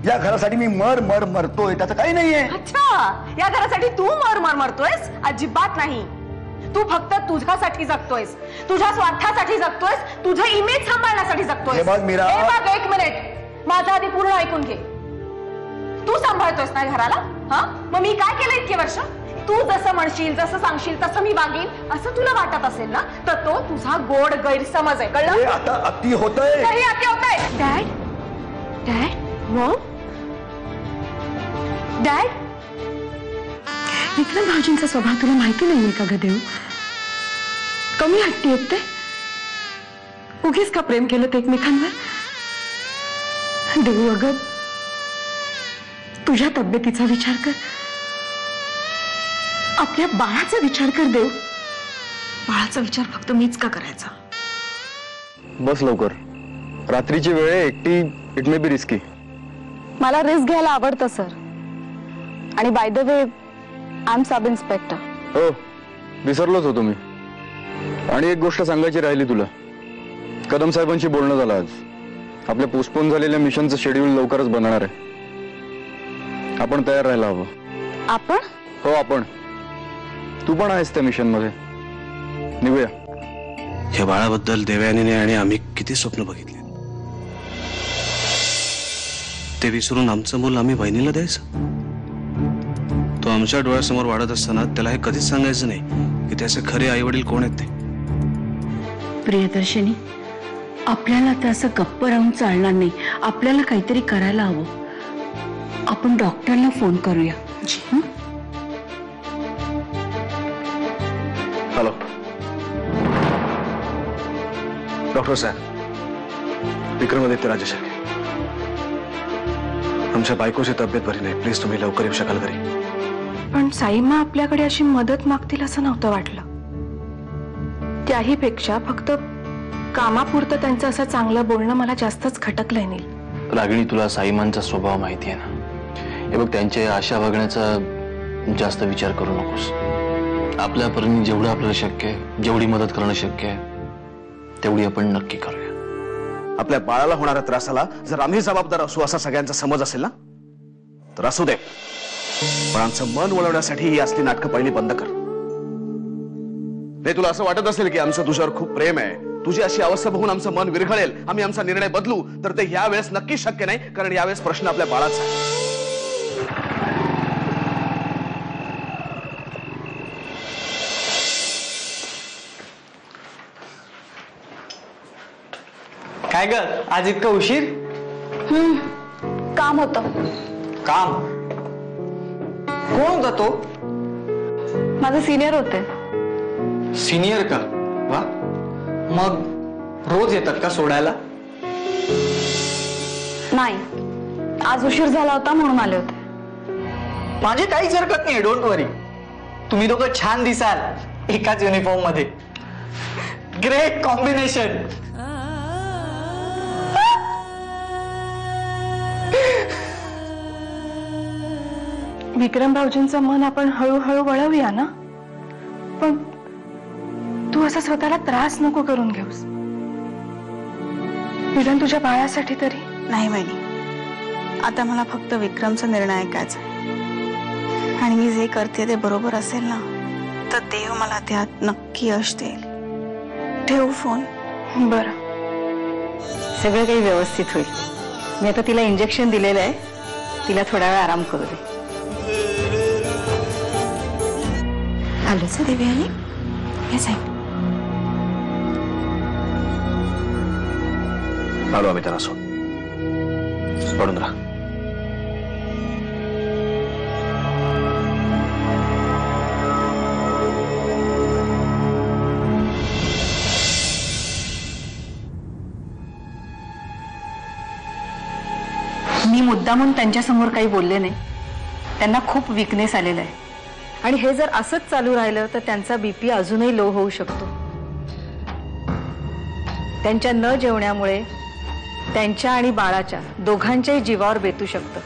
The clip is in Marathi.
या घरासाठी मी मर मर मरतोय, त्याचं काही नाहीये. अच्छा, या घरासाठी तू मर मर मरतोयस? अजिबात नाही. तू फक्त तुझ्यासाठी जगतोयस, तुझ्या स्वार्थासाठी जगतोयस, तुझं इमेज सांभाळण्यासाठी जगतोयस. हे बघ मीरा, हे बघ, एक मिनिट, माझं आधी पूर्ण ऐकून घे. तू सांभाळतोयस ना घराला? हा, मग मी काय केलं इतके वर्ष? तू जसं म्हणशील, जसं सांगशील तसं मी वागेन असं तुला वाटत असेल ना, तर तो तुझा गोड गैरसमज आहे, कळलं? आता अति होतंय. काही अति होतंय. Dad, dad, mom, dad. Vikram भाऊजींचा स्वभाव तुला माहिती नाहीये का ग देऊ? कमी हट्टी आहेत ते. उगीच का प्रेम केलं ते एकमेकांवर? देऊ अगं, तुझ्या तब्येतीचा विचार कर, आपल्या बाळाचा विचार कर देऊ. बाळाचा विचार फक्त मीच का करायचा? बस लवकर, रात्रीची वेळ आहे, एकटी इट मे बी रिस्की. मला रिस्क घ्यायला आवडतं सर. आणि by the way, I am sub inspector. हो, विसरलोच होतो मी. आणि एक गोष्ट सांगायची राहिली तुला. कदम साहेबांशी बोलणं झालं आज. आपल्या पोस्टपोन झालेल्या मिशनचं शेड्यूल लवकरच बनणार आहे. आपण तयार राहायला हवं. आपण? हो, आपण. तू पण आहेस त्या मिशन मध्ये. निघूया. या बाळाबद्दल देवयानीने आणि आम्ही किती स्वप्न बघितले, ते विसरून आमचं मूल आम्ही बहिणीला द्यायचं. तो आमच्या डोळ्यासमोर वाढत असताना त्याला हे कधीच सांगायचं नाही की त्याचे खरे आई वडील कोण आहेत ते. प्रियदर्शनी, आपल्याला तर असं गप्प राहून चालणार नाही. आपल्याला काहीतरी करायला हवं. आपण डॉक्टरला फोन करूया. हॅलो डॉक्टर साहेब, विक्रमादित्य राजेशाही. आमच्या बायकोची तब्येत बरी नाही, प्लीज तुम्ही लवकर येऊ शकाल घरी? पण साईमा आपल्याकडे अशी मदत मागतील असं नव्हतं वाटलं. त्याही पेक्षा फक्त कामापुरतं त्यांचं असं चांगलं बोलणं मला जास्तच खटकलंय. नील, रागिणी, तुला साईमांचा स्वभाव माहिती आहे ना. हे बघ, त्यांच्या आशा बघण्याचा जास्त विचार करू नकोस. आपल्यापर्यंत जेवढं आपल्याला शक्य आहे, जेवढी मदत करणं शक्य आहे, तेवढी आपण नक्की करूया. आपल्या बाळाला होणाऱ्या त्रासाला जर आम्ही जबाबदार असू असा सगळ्यांचा समज असेल ना, तर असू दे. पण आमचं मन वळवण्यासाठी ही असली नाटकं पहिली बंद कर. रे, तुला असं वाटत असेल की आमचं तुझ्यावर खूप प्रेम आहे, तुझी अशी अवस्था बघून आमचं मन विरघळेल, आम्ही आमचा निर्णय बदलू, तर ते यावेळेस नक्की शक्य नाही. कारण यावेळेस प्रश्न आपल्या बाळाचा आहे. काय ग, आज इतका उशीर? काम होतं. काम? कोण होता तो? माझे सिनियर होते. सिनियर का? वा, मग रोज येतात का सोडायला? नाही, आज उशीर झाला होता म्हणून आले होते. माझी काहीच हरकत नाही, डोंट वरी. तुम्ही दोघं छान दिसाल एकाच युनिफॉर्म मध्ये. Great combination. विक्रम भाऊजींचं मन आपण हळूहळू वळवूया ना. पण तू असं स्वतःला त्रास नको करून घेऊस. निदान तुझ्या बाळासाठी तरी. नाही वहिनी, आता मला फक्त विक्रमचा निर्णय ऐकायचा. आणि मी जे करते ते बरोबर असेल ना, तर देव मला त्यात नक्की यश देईल. ठेवू फोन? बरं, सगळं काही व्यवस्थित होईल. मी आता तिला इंजेक्शन दिलेलं आहे, तिला थोडा वेळ आराम करू दे. आलो सर देवयानी. हे साहेब, आलो आम्ही त्यांना सोड. पडून राहा. मी मुद्दामून त्यांच्यासमोर काही बोलले नाही. त्यांना खूप वीकनेस आलेला आहे आणि हे जर असंच चालू राहिलं तर त्यांचा बीपी अजूनही लो होऊ शकतो. त्यांच्या न जेवण्यामुळे त्यांच्या आणि बाळाच्या दोघांच्याही जीवावर बेतू शकतं.